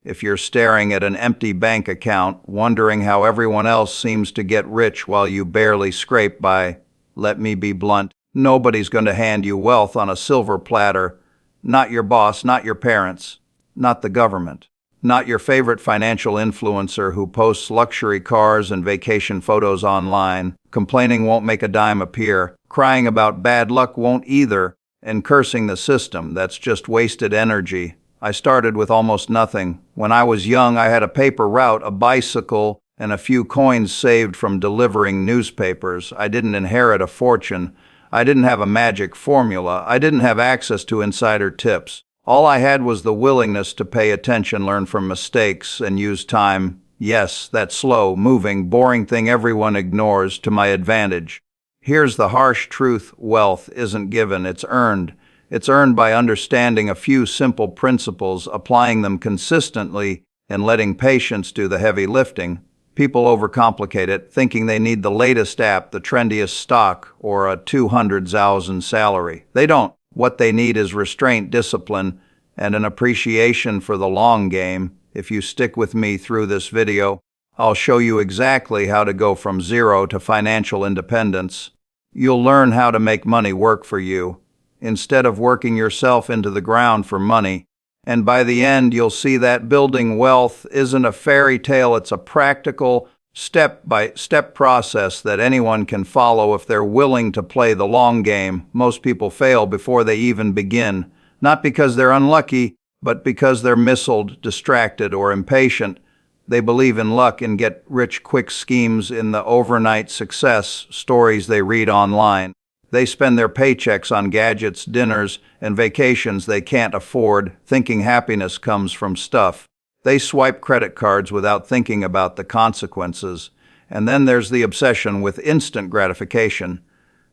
If you're staring at an empty bank account, wondering how everyone else seems to get rich while you barely scrape by, let me be blunt, nobody's going to hand you wealth on a silver platter. Not your boss, not your parents, not the government, not your favorite financial influencer who posts luxury cars and vacation photos online. Complaining won't make a dime appear. Crying about bad luck won't either. And cursing the system, that's just wasted energy. I started with almost nothing. When I was young, I had a paper route, a bicycle, and a few coins saved from delivering newspapers. I didn't inherit a fortune. I didn't have a magic formula. I didn't have access to insider tips. All I had was the willingness to pay attention, learn from mistakes, and use time, yes, that slow, moving, boring thing everyone ignores, to my advantage. Here's the harsh truth: wealth isn't given, it's earned. It's earned by understanding a few simple principles, applying them consistently, and letting patience do the heavy lifting. People overcomplicate it, thinking they need the latest app, the trendiest stock, or a 200,000 salary. They don't. What they need is restraint, discipline, and an appreciation for the long game. If you stick with me through this video, I'll show you exactly how to go from zero to financial independence. You'll learn how to make money work for you, instead of working yourself into the ground for money. And by the end, you'll see that building wealth isn't a fairy tale, it's a practical, step-by-step process that anyone can follow if they're willing to play the long game. Most people fail before they even begin, not because they're unlucky, but because they're misled, distracted, or impatient. They believe in luck and get-rich-quick schemes, in the overnight success stories they read online. They spend their paychecks on gadgets, dinners, and vacations they can't afford, thinking happiness comes from stuff. They swipe credit cards without thinking about the consequences. And then there's the obsession with instant gratification.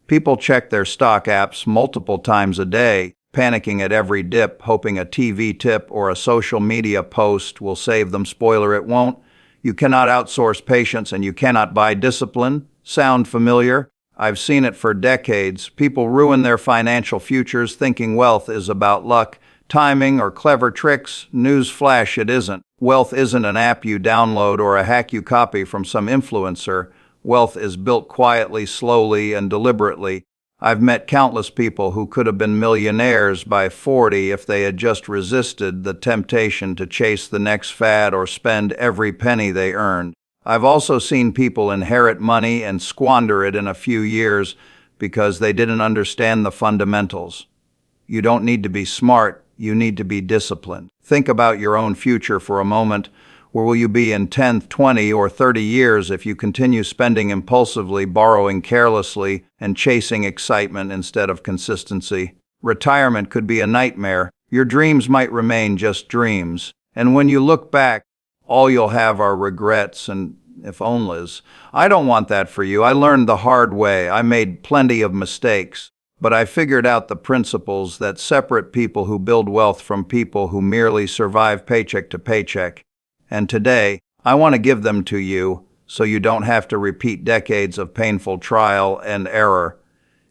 People check their stock apps multiple times a day, panicking at every dip, hoping a TV tip or a social media post will save them. Spoiler, it won't. You cannot outsource patience, and you cannot buy discipline. Sound familiar? I've seen it for decades. People ruin their financial futures thinking wealth is about luck, timing, or clever tricks. Newsflash, it isn't. Wealth isn't an app you download or a hack you copy from some influencer. Wealth is built quietly, slowly, and deliberately. I've met countless people who could have been millionaires by 40 if they had just resisted the temptation to chase the next fad or spend every penny they earned. I've also seen people inherit money and squander it in a few years because they didn't understand the fundamentals. You don't need to be smart, you need to be disciplined. Think about your own future for a moment. Where will you be in 10, 20, or 30 years if you continue spending impulsively, borrowing carelessly, and chasing excitement instead of consistency? Retirement could be a nightmare. Your dreams might remain just dreams. And when you look back, all you'll have are regrets and if onlys. I don't want that for you. I learned the hard way. I made plenty of mistakes. But I figured out the principles that separate people who build wealth from people who merely survive paycheck to paycheck. And today, I want to give them to you so you don't have to repeat decades of painful trial and error.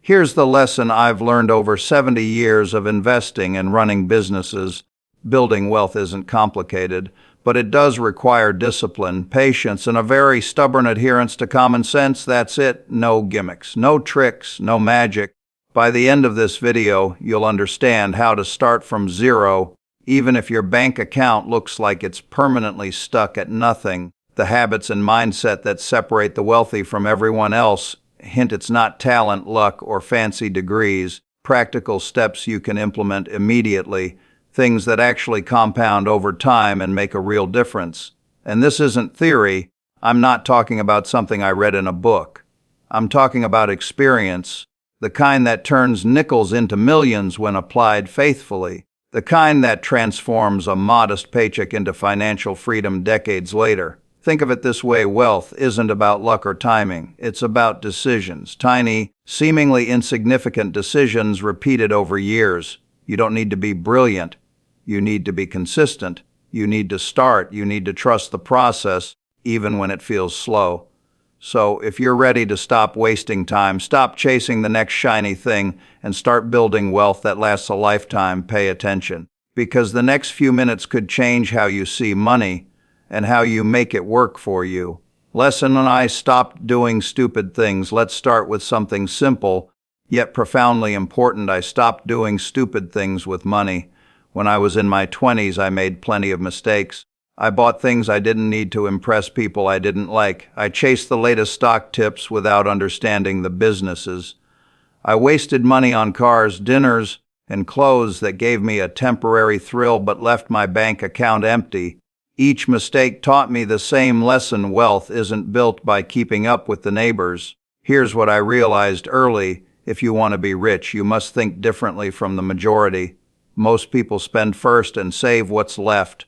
Here's the lesson I've learned over 70 years of investing and running businesses. Building wealth isn't complicated, but it does require discipline, patience, and a very stubborn adherence to common sense. That's it. No gimmicks, no tricks, no magic. By the end of this video, you'll understand how to start from zero, even if your bank account looks like it's permanently stuck at nothing. The habits and mindset that separate the wealthy from everyone else. Hint, it's not talent, luck, or fancy degrees. Practical steps you can implement immediately. Things that actually compound over time and make a real difference. And this isn't theory. I'm not talking about something I read in a book. I'm talking about experience, the kind that turns nickels into millions when applied faithfully, the kind that transforms a modest paycheck into financial freedom decades later. Think of it this way: wealth isn't about luck or timing. It's about decisions, tiny, seemingly insignificant decisions repeated over years. You don't need to be brilliant. You need to be consistent. You need to start. You need to trust the process, even when it feels slow. So if you're ready to stop wasting time, stop chasing the next shiny thing, and start building wealth that lasts a lifetime, pay attention. because the next few minutes could change how you see money and how you make it work for you. Lesson 1: I stopped doing stupid things. Let's start with something simple, yet profoundly important. I stopped doing stupid things with money. When I was in my 20s, I made plenty of mistakes. I bought things I didn't need to impress people I didn't like. I chased the latest stock tips without understanding the businesses. I wasted money on cars, dinners, and clothes that gave me a temporary thrill but left my bank account empty. Each mistake taught me the same lesson: wealth isn't built by keeping up with the neighbors. Here's what I realized early: if you want to be rich, you must think differently from the majority. Most people spend first and save what's left.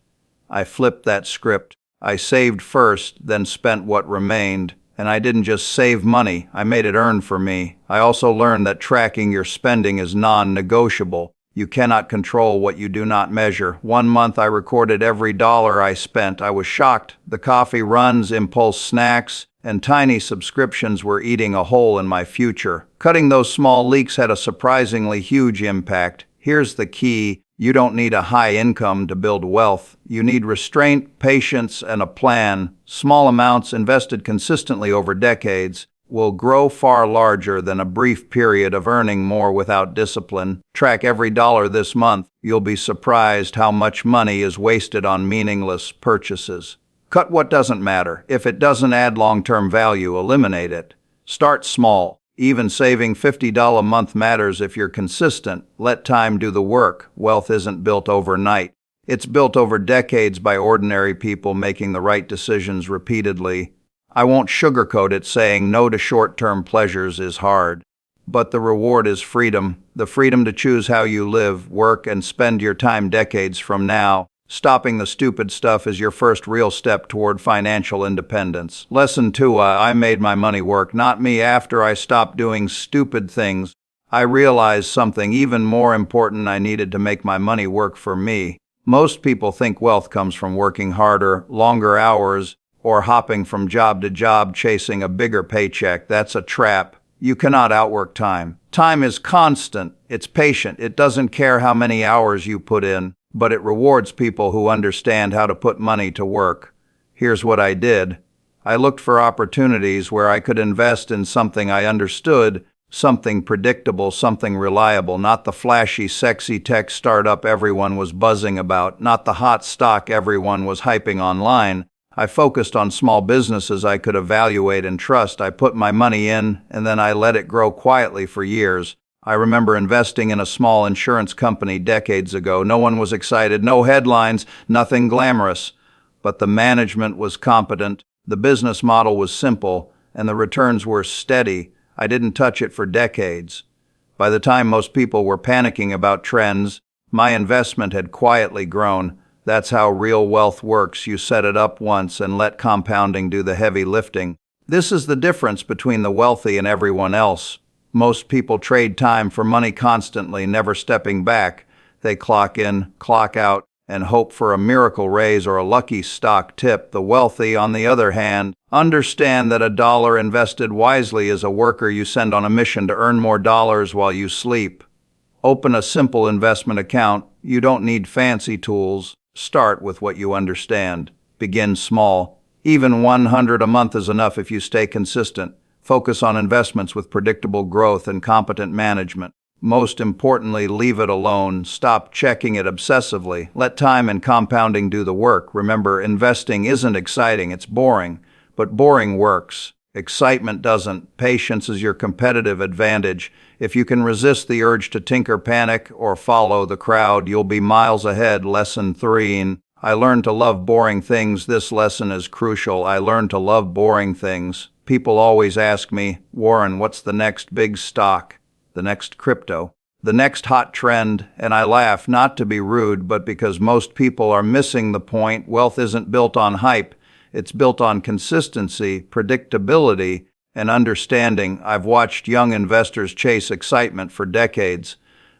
I flipped that script. I saved first, then spent what remained. And I didn't just save money, I made it earn for me. I also learned that tracking your spending is non-negotiable. You cannot control what you do not measure. One month I recorded every dollar I spent. I was shocked. The coffee runs, impulse snacks, and tiny subscriptions were eating a hole in my future. Cutting those small leaks had a surprisingly huge impact. Here's the key: you don't need a high income to build wealth. You need restraint, patience, and a plan. Small amounts invested consistently over decades will grow far larger than a brief period of earning more without discipline. Track every dollar this month. You'll be surprised how much money is wasted on meaningless purchases. Cut what doesn't matter. If it doesn't add long-term value, eliminate it. Start small. Even saving $50 a month matters if you're consistent. Let time do the work. Wealth isn't built overnight. It's built over decades by ordinary people making the right decisions repeatedly. I won't sugarcoat it. Saying no to short-term pleasures is hard. But the reward is freedom. The freedom to choose how you live, work, and spend your time decades from now. Stopping the stupid stuff is your first real step toward financial independence. Lesson 2: I made my money work, not me. After I stopped doing stupid things, I realized something even more important: I needed to make my money work for me. Most people think wealth comes from working harder, longer hours, or hopping from job to job chasing a bigger paycheck. That's a trap. You cannot outwork time. Time is constant. It's patient. It doesn't care how many hours you put in, but it rewards people who understand how to put money to work. Here's what I did. I looked for opportunities where I could invest in something I understood, something predictable, something reliable, not the flashy, sexy tech startup everyone was buzzing about, not the hot stock everyone was hyping online. I focused on small businesses I could evaluate and trust. I put my money in, and then I let it grow quietly for years. I remember investing in a small insurance company decades ago. No one was excited, no headlines, nothing glamorous. But the management was competent, the business model was simple, and the returns were steady. I didn't touch it for decades. By the time most people were panicking about trends, my investment had quietly grown. That's how real wealth works. You set it up once and let compounding do the heavy lifting. This is the difference between the wealthy and everyone else. Most people trade time for money constantly, never stepping back. They clock in, clock out, and hope for a miracle raise or a lucky stock tip. The wealthy, on the other hand, understand that a dollar invested wisely is a worker you send on a mission to earn more dollars while you sleep. Open a simple investment account. You don't need fancy tools. Start with what you understand. Begin small. Even $100 a month is enough if you stay consistent. Focus on investments with predictable growth and competent management. Most importantly, leave it alone. Stop checking it obsessively. Let time and compounding do the work. Remember, investing isn't exciting, it's boring. But boring works. Excitement doesn't. Patience is your competitive advantage. If you can resist the urge to tinker, panic, or follow the crowd, you'll be miles ahead. Lesson 3. I learned to love boring things. This lesson is crucial. I learned to love boring things. People always ask me, Warren, what's the next big stock? The next crypto? The next hot trend? And I laugh, not to be rude, but because most people are missing the point. Wealth isn't built on hype. It's built on consistency, predictability, and understanding. I've watched young investors chase excitement for decades.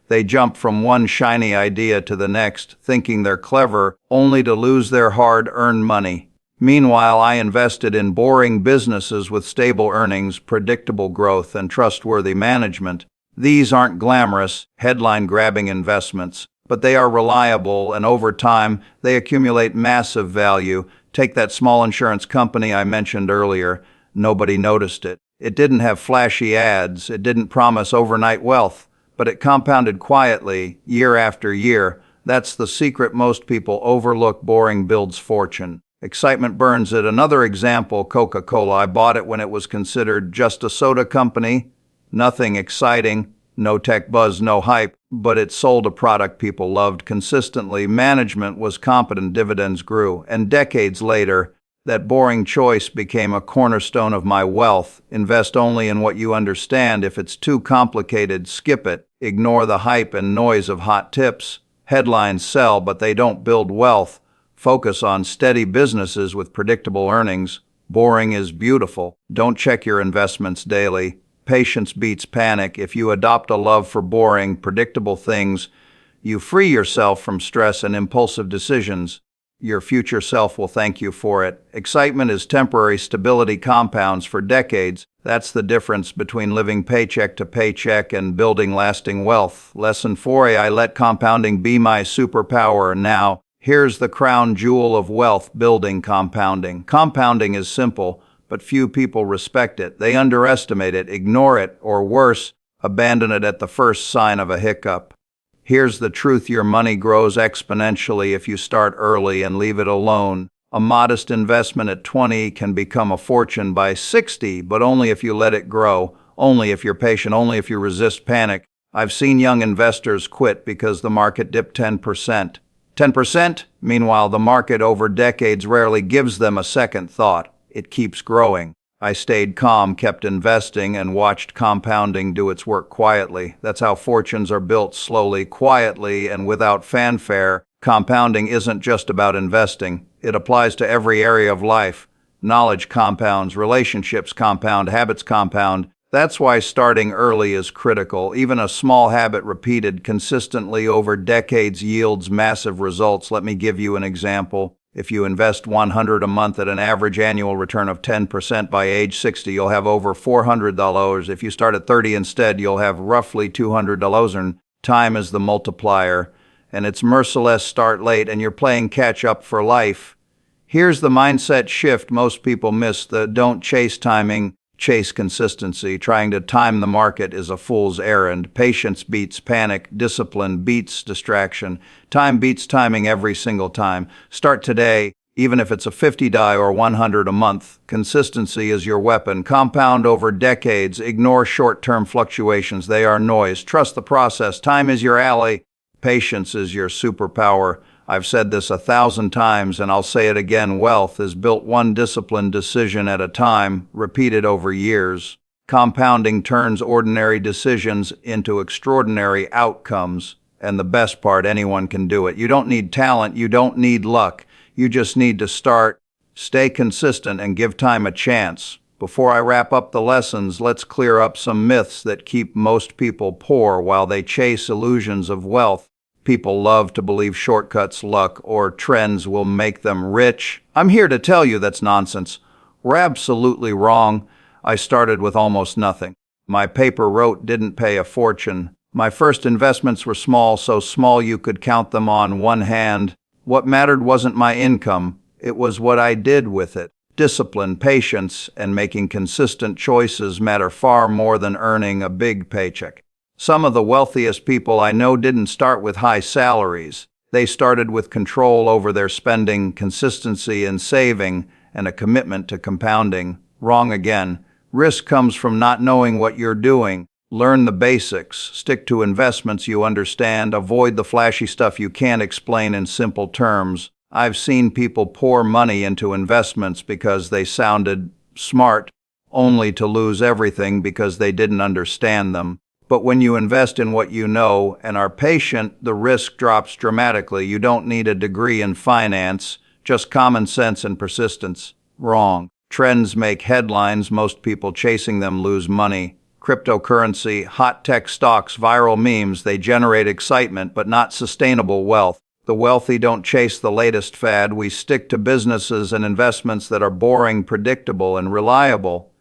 They jump from one shiny idea to the next, thinking they're clever, only to lose their hard-earned money. Meanwhile, I invested in boring businesses with stable earnings, predictable growth, and trustworthy management. These aren't glamorous, headline-grabbing investments. but they are reliable, and over time, they accumulate massive value. Take that small insurance company I mentioned earlier. Nobody noticed it. It didn't have flashy ads. It didn't promise overnight wealth, but it compounded quietly, year after year. That's the secret most people overlook. Boring builds fortune. Excitement burns it. Another example, Coca-Cola. I bought it when it was considered just a soda company. Nothing exciting, no tech buzz, no hype, but it sold a product people loved consistently. Management was competent, dividends grew, and decades later, that boring choice became a cornerstone of my wealth. Invest only in what you understand. If it's too complicated, skip it. Ignore the hype and noise of hot tips. Headlines sell, but they don't build wealth. Focus on steady businesses with predictable earnings. Boring is beautiful. Don't check your investments daily. Patience beats panic. If you adopt a love for boring, predictable things, you free yourself from stress and impulsive decisions. Your future self will thank you for it. Excitement is temporary, stability compounds for decades. That's the difference between living paycheck to paycheck and building lasting wealth. Lesson 4: I let compounding be my superpower. Now, here's the crown jewel of wealth building: compounding. Compounding is simple, but few people respect it. They underestimate it, ignore it, or worse, abandon it at the first sign of a hiccup. Here's the truth: your money grows exponentially if you start early and leave it alone. A modest investment at 20 can become a fortune by 60, but only if you let it grow, only if you're patient, only if you resist panic. I've seen young investors quit because the market dipped 10%. 10%? Meanwhile, the market over decades rarely gives them a second thought. It keeps growing. I stayed calm, kept investing, and watched compounding do its work quietly. That's how fortunes are built: slowly, quietly, and without fanfare. Compounding isn't just about investing. It applies to every area of life. Knowledge compounds, relationships compound, habits compound. That's why starting early is critical. Even a small habit repeated consistently over decades yields massive results. Let me give you an example. If you invest $100 a month at an average annual return of 10%, by age 60, you'll have over $400. If you start at 30 instead, you'll have roughly $200. And time is the multiplier, and it's merciless. Start late, and you're playing catch up for life. Here's the mindset shift most people miss: don't chase timing, chase consistency. Trying to time the market is a fool's errand. Patience beats panic. Discipline beats distraction. Time beats timing every single time. Start today, even if it's a 50 or 100 a month. Consistency is your weapon. Compound over decades. Ignore short-term fluctuations. They are noise. Trust the process. Time is your ally. Patience is your superpower. I've said this 1,000 times, and I'll say it again: wealth is built one disciplined decision at a time, repeated over years. Compounding turns ordinary decisions into extraordinary outcomes. And the best part, anyone can do it. You don't need talent, you don't need luck. You just need to start, stay consistent, and give time a chance. Before I wrap up the lessons, let's clear up some myths that keep most people poor while they chase illusions of wealth. People love to believe shortcuts, luck, or trends will make them rich. I'm here to tell you that's nonsense. We're absolutely wrong. I started with almost nothing. My paper route didn't pay a fortune. My first investments were small, so small you could count them on one hand. What mattered wasn't my income, it was what I did with it. Discipline, patience, and making consistent choices matter far more than earning a big paycheck. Some of the wealthiest people I know didn't start with high salaries. They started with control over their spending, consistency in saving, and a commitment to compounding. Wrong again. Risk comes from not knowing what you're doing. Learn the basics. Stick to investments you understand. Avoid the flashy stuff you can't explain in simple terms. I've seen people pour money into investments because they sounded smart, only to lose everything because they didn't understand them. But when you invest in what you know and are patient, the risk drops dramatically. You don't need a degree in finance, just common sense and persistence. Wrong. Trends make headlines. Most people chasing them lose money. Cryptocurrency, hot tech stocks, viral memes, they generate excitement but not sustainable wealth. The wealthy don't chase the latest fad. We stick to businesses and investments that are boring, predictable, and reliable.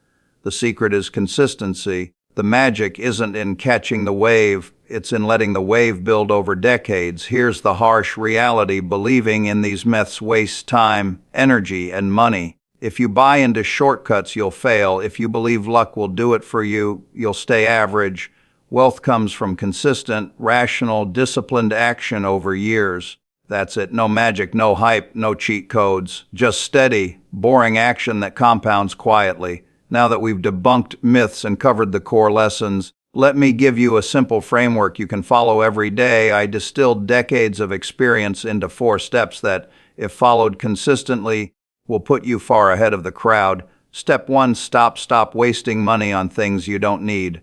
The secret is consistency. The magic isn't in catching the wave, It's in letting the wave build over decades. Here's the harsh reality: believing in these myths wastes time, energy, and money. If you buy into shortcuts, you'll fail. If you believe luck will do it for you, you'll stay average. Wealth comes from consistent, rational, disciplined action over years. That's it. No magic, no hype, no cheat codes. Just steady, boring action that compounds quietly. Now that we've debunked myths and covered the core lessons, let me give you a simple framework you can follow every day. I distilled decades of experience into 4 steps that, if followed consistently, will put you far ahead of the crowd. Step 1, stop wasting money on things you don't need.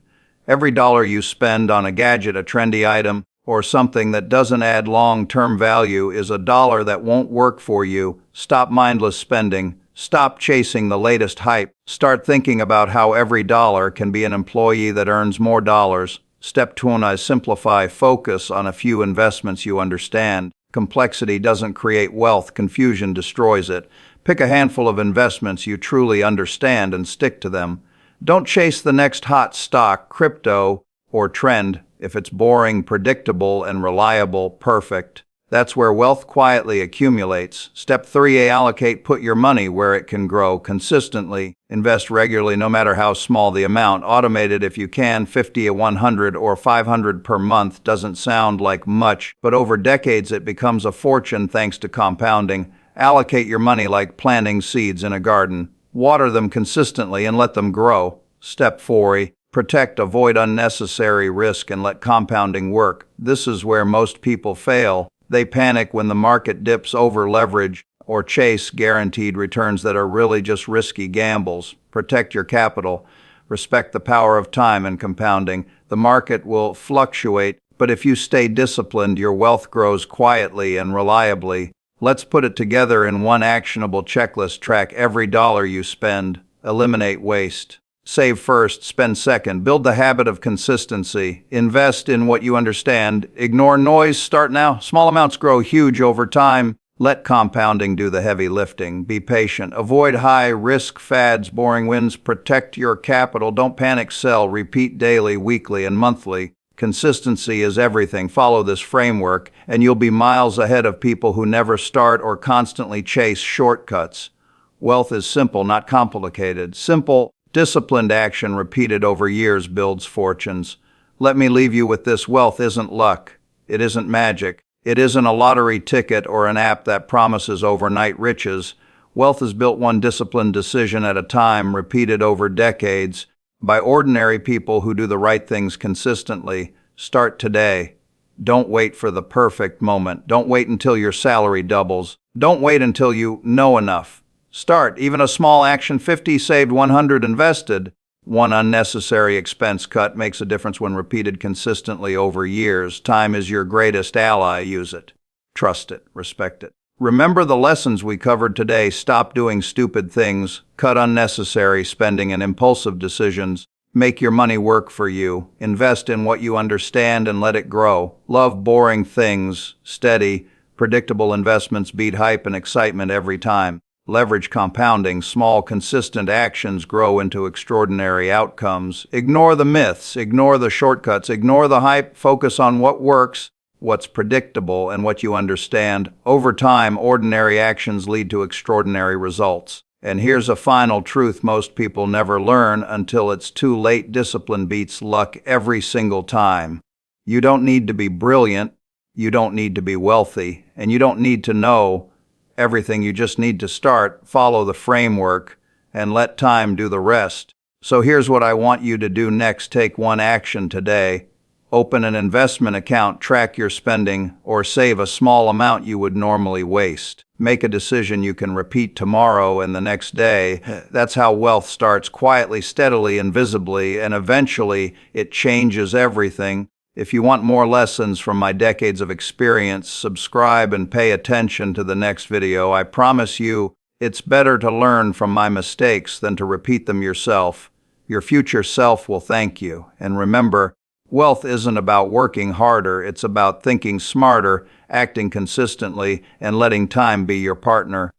Every dollar you spend on a gadget, a trendy item, or something that doesn't add long-term value is a dollar that won't work for you. Stop mindless spending. Stop chasing the latest hype. Start thinking about how every dollar can be an employee that earns more dollars. Step 2, simplify. Focus on a few investments you understand. Complexity doesn't create wealth, confusion destroys it. Pick a handful of investments you truly understand and stick to them. Don't chase the next hot stock, crypto, or trend. If it's boring, predictable, and reliable, perfect. That's where wealth quietly accumulates. Step 3, allocate. Put your money where it can grow consistently. Invest regularly, no matter how small the amount. Automate it if you can. 50, 100, or 500 per month doesn't sound like much, but over decades it becomes a fortune thanks to compounding. Allocate your money like planting seeds in a garden. Water them consistently and let them grow. Step 4, protect, avoid unnecessary risk and let compounding work. This is where most people fail. They panic when the market dips, over-leverage, or chase guaranteed returns that are really just risky gambles. Protect your capital. Respect the power of time and compounding. The market will fluctuate, but if you stay disciplined, your wealth grows quietly and reliably. Let's put it together in one actionable checklist. Track every dollar you spend. Eliminate waste. Save first, spend second. Build the habit of consistency. Invest in what you understand. Ignore noise. Start now. Small amounts grow huge over time. Let compounding do the heavy lifting. Be patient. Avoid high-risk fads, boring wins. Protect your capital. Don't panic. Sell. Repeat daily, weekly, and monthly. Consistency is everything. Follow this framework, and you'll be miles ahead of people who never start or constantly chase shortcuts. Wealth is simple, not complicated. Simple, disciplined action repeated over years builds fortunes. Let me leave you with this: wealth isn't luck. It isn't magic. It isn't a lottery ticket or an app that promises overnight riches. Wealth is built one disciplined decision at a time, repeated over decades, by ordinary people who do the right things consistently. Start today. Don't wait for the perfect moment. Don't wait until your salary doubles. Don't wait until you know enough. Start. Even a small action: 50 saved, 100 invested. One unnecessary expense cut makes a difference when repeated consistently over years. Time is your greatest ally. Use it. Trust it. Respect it. Remember the lessons we covered today. Stop doing stupid things. Cut unnecessary spending and impulsive decisions. Make your money work for you. Invest in what you understand and let it grow. Love boring things. Steady, predictable investments beat hype and excitement every time. Leverage compounding. Small, consistent actions grow into extraordinary outcomes. Ignore the myths. Ignore the shortcuts. Ignore the hype. Focus on what works, what's predictable, and what you understand. Over time, ordinary actions lead to extraordinary results. And here's a final truth most people never learn until it's too late: discipline beats luck every single time. You don't need to be brilliant. You don't need to be wealthy. And you don't need to know everything. You just need to start, follow the framework, and let time do the rest. So here's what I want you to do next. Take one action today. Open an investment account, track your spending, or save a small amount you would normally waste. Make a decision you can repeat tomorrow and the next day. That's how wealth starts: quietly, steadily, and visibly, and eventually it changes everything. If you want more lessons from my decades of experience, subscribe and pay attention to the next video. I promise you, it's better to learn from my mistakes than to repeat them yourself. Your future self will thank you. And remember, wealth isn't about working harder. It's about thinking smarter, acting consistently, and letting time be your partner.